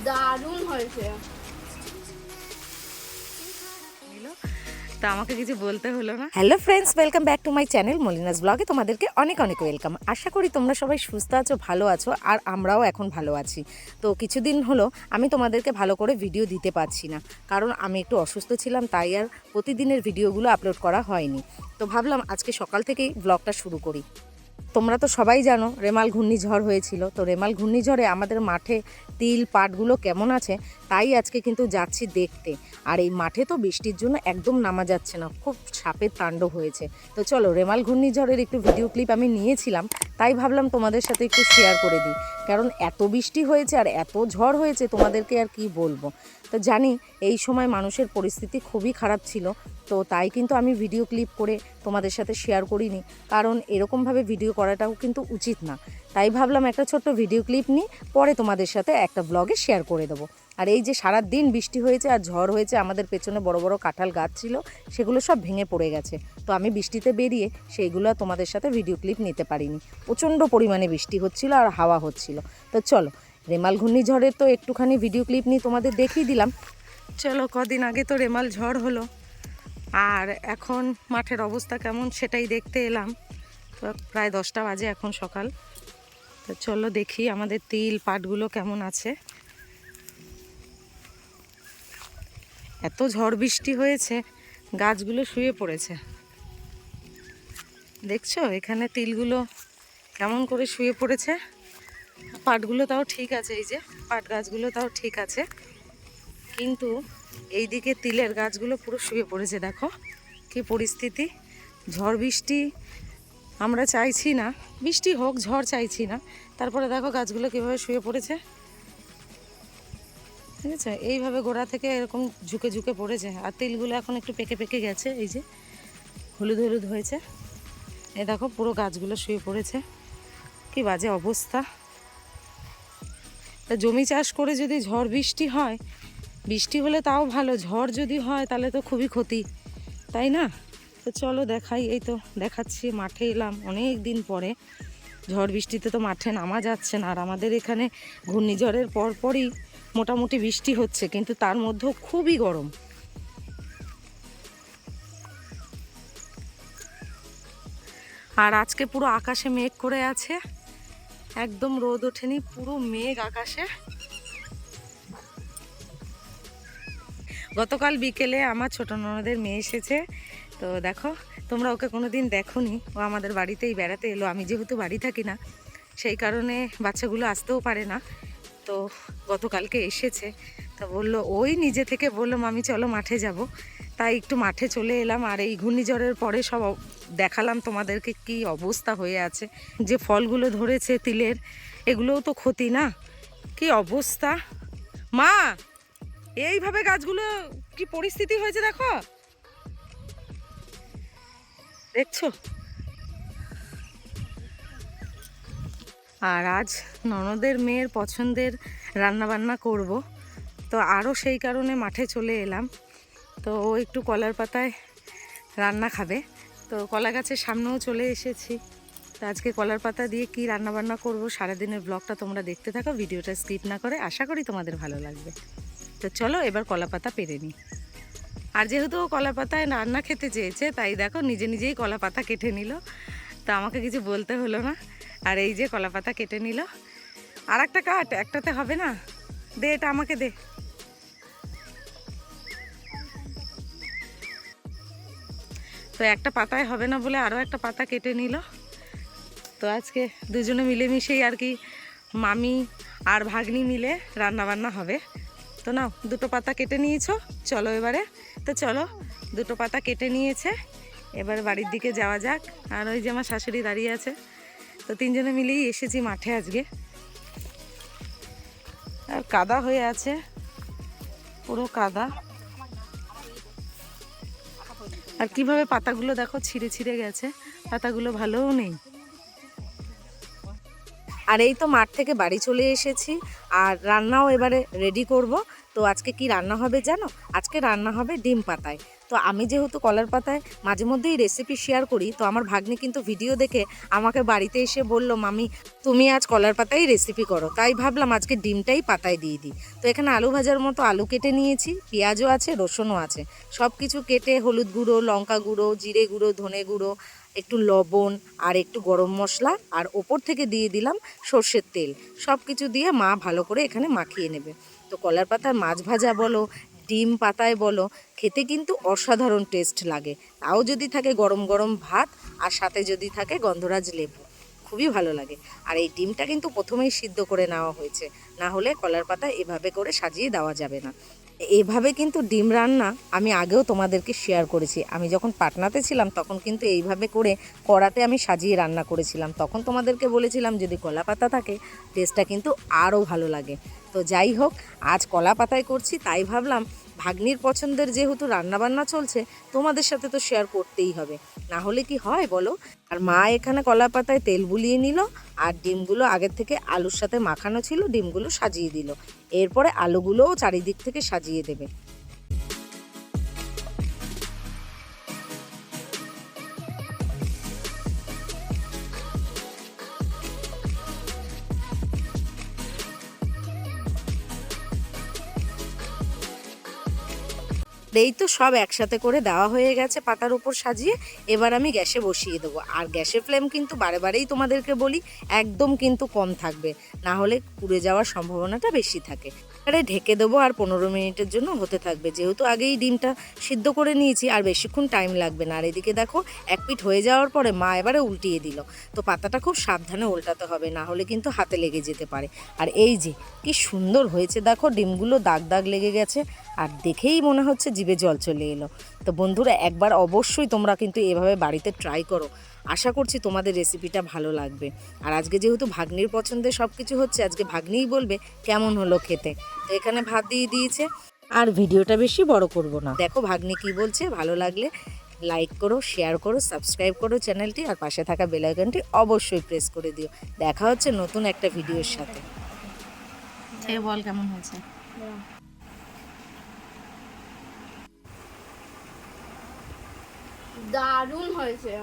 দারুণ হয়েছে। তা আমাকে কিছু বলতে হলো না। Hello friends, welcome back to my channel মলিনাস ব্লগে। তোমাদেরকে অনেক অনেক ওয়েলকাম। আশা করি তোমরা সবাই সুস্থ আছো, ভালো আছো, আর আমরাও এখন ভালো আছি। তো কিছুদিন হলো আমি তোমাদেরকে ভালো করে ভিডিও দিতে পারছি না, কারণ আমি একটু অসুস্থ ছিলাম, তাই আর প্রতিদিনের ভিডিওগুলো আপলোড করা হয়নি। তো ভাবলাম আজকে সকাল থেকেই ব্লগটা শুরু করি। তোমরা তো সবাই জানো রেমাল ঘূর্ণিঝড় হয়েছিল। তো রেমাল ঘূর্ণিঝড়ে আমাদের মাঠে তিল পাটগুলো কেমন আছে তাই আজকে কিন্তু যাচ্ছি দেখতে। আর এই মাঠে তো বৃষ্টির জন্য একদম নামা যাচ্ছে না, খুব সাপের তাণ্ডব হয়েছে। তো চলো, রেমাল ঘূর্ণিঝড়ের একটু ভিডিও ক্লিপ আমি নিয়েছিলাম, তাই ভাবলাম তোমাদের সাথে একটু শেয়ার করে দিই। কারণ এত বৃষ্টি হয়েছে আর এত ঝড় হয়েছে, তোমাদেরকে আর কি বলবো। তো জানি এই সময় মানুষের পরিস্থিতি খুবই খারাপ ছিল, তো তাই কিন্তু আমি ভিডিও ক্লিপ করে তোমাদের সাথে শেয়ার করিনি, কারণ এরকমভাবে ভিডিও করাটাও কিন্তু উচিত না। তাই ভাবলাম একটা ছোট্ট ভিডিও ক্লিপ নিই, পরে তোমাদের সাথে একটা ব্লগে শেয়ার করে দেবো। আর এই যে সারা দিন বৃষ্টি হয়েছে আর ঝড় হয়েছে, আমাদের পেছনে বড় বড় কাঁঠাল গাছ ছিল, সেগুলো সব ভেঙে পড়ে গেছে। তো আমি বৃষ্টিতে বেরিয়ে সেইগুলো তোমাদের সাথে ভিডিও ক্লিপ নিতে পারিনি। প্রচণ্ড পরিমাণে বৃষ্টি হচ্ছিল আর হাওয়া হচ্ছিল। তো চলো, রেমাল ঘূর্ণিঝড়ের তো একটুখানি ভিডিও ক্লিপ নিয়ে তোমাদের দেখিয়ে দিলাম। চলো, কদিন আগে তো রেমাল ঝড় হলো, আর এখন মাঠের অবস্থা কেমন সেটাই দেখতে এলাম। তো প্রায় 10টা বাজে এখন সকাল। তো চলো দেখি আমাদের তিল পাটগুলো কেমন আছে। এত ঝড় বৃষ্টি হয়েছে, গাছগুলো শুয়ে পড়েছে। দেখছো এখানে তিলগুলো কেমন করে শুয়ে পড়েছে। পাটগুলো তাও ঠিক আছে, এই যে পাট গাছগুলো তাও ঠিক আছে, কিন্তু এইদিকে তিলের গাছগুলো পুরো শুয়ে পড়েছে। দেখো কি পরিস্থিতি। ঝড় বৃষ্টি আমরা চাইছি না, বৃষ্টি হোক, ঝড় চাইছি না, তারপরে দেখো গাছগুলো কীভাবে শুয়ে পড়েছে। ঠিক আছে, এইভাবে গোড়া থেকে এরকম ঝুঁকে ঝুঁকে পড়েছে। আর তিলগুলো এখন একটু পেকে পেকে গেছে, এই যে হলুদ হলুদ হয়েছে। এই দেখো পুরো গাছগুলো শুয়ে পড়েছে, কি বাজে অবস্থা। তা জমি চাষ করে যদি ঝড় বৃষ্টি হয়, বৃষ্টি হলে তাও ভালো, ঝড় যদি হয় তাহলে তো খুবই ক্ষতি, তাই না? তো চলো দেখাই, এই তো দেখাচ্ছি, মাঠে এলাম অনেক দিন পরে। ঝড় বৃষ্টিতে তো মাঠে নামা যাচ্ছে না, আর আমাদের এখানে ঘূর্ণিঝড়ের পরপরই মোটামুটি বৃষ্টি হচ্ছে, কিন্তু তার মধ্যেও খুবই গরম। আর আজকে পুরো আকাশে মেঘ করে আছে, একদম রোদ ওঠেনি, পুরো মেঘ আকাশে। গতকাল বিকেলে আমার ছোট ননদের মেয়ে এসেছে। তো দেখো, তোমরা ওকে কোনো দিন দেখোনি, ও আমাদের বাড়িতেই বেড়াতে এলো। আমি যেহেতু বাড়ি থাকি না, সেই কারণে বাচ্চাগুলো আসতেও পারে না। তো গতকালকে এসেছে, তো বললো, ওই নিজে থেকে বললো মামি চলো মাঠে যাব। তাই একটু মাঠে চলে এলাম। আর এই ঘূর্ণিঝড়ের পরে সব দেখালাম তোমাদেরকে কি অবস্থা হয়ে আছে। যে ফলগুলো ধরেছে তিলের, এগুলোও তো ক্ষতি না, কি অবস্থা। মা, এইভাবে গাছগুলো কি পরিস্থিতি হয়েছে দেখো, দেখছো। আর আজ ননদের মেয়ের পছন্দের রান্নাবান্না করব, তো আরও সেই কারণে মাঠে চলে এলাম। তো ও একটু কলার পাতায় রান্না খাবে, তো কলা গাছের সামনেও চলে এসেছি। তো আজকে কলার পাতা দিয়ে কি রান্নাবান্না করব, সারাদিনের ব্লগটা তোমরা দেখতে থাকো, ভিডিওটা স্কিপ না করে। আশা করি তোমাদের ভালো লাগবে। তো চলো এবার কলা পাতা পেরে নিই। আর যেহেতু ও কলা পাতায় রান্না খেতে চেয়েছে, তাই দেখো নিজে নিজেই কলা পাতা কেটে নিল, তো আমাকে কিছু বলতে হলো না। আর এই যে কলা পাতা কেটে নিল। আর একটা কাট, একটাতে হবে না, দে এটা আমাকে দে। তো একটা পাতায় হবে না বলে আরও একটা পাতা কেটে নিল। তো আজকে দুজনে মিলেমিশেই আর কি, মামি আর ভাগ্নি মিলে রান্না বান্না হবে। তো নাও, দুটো পাতা কেটে নিয়েছো, চলো এবারে। তো চলো, দুটো পাতা কেটে নিয়েছে, এবার বাড়ির দিকে যাওয়া যাক। আর ওই যে আমার শাশুড়ি দাঁড়িয়ে আছে। তো তিনজনে মিলেই এসেছি মাঠে আজকে। আর কাদা হয়ে আছে, পুরো কাদা। আর কিভাবে পাতাগুলো দেখো ছিঁড়ে ছিঁড়ে গেছে, পাতাগুলো ভালোও নেই। আর এই তো মাঠ থেকে বাড়ি চলে এসেছি, আর রান্নাও এবারে রেডি করব। তো আজকে কি রান্না হবে জানো? আজকে রান্না হবে ডিম পাতায়। তো আমি যেহেতু কলার পাতায় মাঝে মধ্যেই রেসিপি শেয়ার করি, তো আমার ভাগ্নি কিন্তু ভিডিও দেখে আমাকে বাড়িতে এসে বলল, মামি তুমি আজ কলার পাতায় রেসিপি করো। তাই ভাবলাম আজকে ডিমটাই পাতায় দিয়ে দিই। তো এখানে আলু ভাজার মতো আলু কেটে নিয়েছি, পেঁয়াজও আছে, রসুনও আছে, সব কিছু কেটে হলুদ গুঁড়ো, লঙ্কা গুঁড়ো, জিরে গুঁড়ো, ধনে গুঁড়ো, একটু লবণ আর একটু গরম মশলা, আর ওপর থেকে দিয়ে দিলাম সর্ষের তেল। সব কিছু দিয়ে মা ভালো করে এখানে মাখিয়ে নেবে। তো কলার পাতার মাছ ভাজা বলো, ডিম পাতায় বলো, খেতে কিন্তু অসাধারণ টেস্ট লাগে। তাও যদি থাকে গরম গরম ভাত, আর সাথে যদি থাকে গন্ধরাজ লেবু, খুবই ভালো লাগে। আর এই ডিমটা কিন্তু প্রথমেই সিদ্ধ করে নেওয়া হয়েছে, না হলে কলার পাতা এভাবে করে সাজিয়ে দেওয়া যাবে না। এভাবে কিন্তু ডিম রান্না আমি আগেও তোমাদেরকে শেয়ার করেছি। আমি যখন পাটনাতে ছিলাম তখন কিন্তু এইভাবে করে কড়াতে আমি সাজিয়ে রান্না করেছিলাম। তখন তোমাদেরকে বলেছিলাম যদি কলা পাতা থাকে টেস্টটা কিন্তু আরও ভালো লাগে। তো যাই হোক, আজ কলা পাতায় করছি, তাই ভাবলাম ভাগ্নির পছন্দের যেহেতু রান্নাবান্না চলছে, তোমাদের সাথে তো শেয়ার করতেই হবে, না হলে কি হয় বলো। আর মা এখানে কলা পাতায় তেল বুলিয়ে নিল, আর ডিমগুলো আগের থেকে আলুর সাথে মাখানো ছিল, ডিমগুলো সাজিয়ে দিল। এরপরে আলুগুলোও চারিদিক থেকে সাজিয়ে দেবে। এই তো সব একসাথে করে দেওয়া হয়ে গেছে পাতার উপর সাজিয়ে। এবার আমি গ্যাসে বসিয়ে দেবো। আর গ্যাসের ফ্লেম কিন্তু বারেবারেই তোমাদেরকে বলি একদম কিন্তু কম থাকবে, না হলে পুড়ে যাওয়ার সম্ভাবনাটা বেশি থাকে। এবারে ঢেকে দেবো আর 15 মিনিটের জন্য হতে থাকবে। যেহেতু আগেই ডিমটা সিদ্ধ করে নিয়েছি আর বেশিক্ষণ টাইম লাগবে না। আর এদিকে দেখো এক পিঠ হয়ে যাওয়ার পরে মা এবারে উল্টিয়ে দিল। তো পাতাটা খুব সাবধানে উল্টাতে হবে, না হলে কিন্তু হাতে লেগে যেতে পারে। আর এই যে কি সুন্দর হয়েছে দেখো, ডিমগুলো দাগ দাগ লেগে গেছে, আর দেখেই মনে হচ্ছে জিভে জল চলে এলো। তো বন্ধুরা একবার অবশ্যই তোমরা কিন্তু এভাবে বাড়িতে ট্রাই করো। আশা করছি তোমাদের রেসিপিটা ভালো লাগবে। আর আজকে যেহেতু ভাগ্নির পছন্দের সব কিছু হচ্ছে, আজকে ভাগ্নিই বলবে কেমন হলো খেতে। তো এখানে ভাত দিয়ে দিয়েছে, আর ভিডিওটা বেশি বড় করব না। দেখো ভাগ্নি কি বলছে, ভালো লাগলে লাইক করো, শেয়ার করো, সাবস্ক্রাইব করো চ্যানেলটি, আর পাশে থাকা বেল আইকনটি অবশ্যই প্রেস করে দিও। দেখা হচ্ছে নতুন একটা ভিডিওর সাথে। বল কেমন হয়েছে। দারুণ হয়েছে।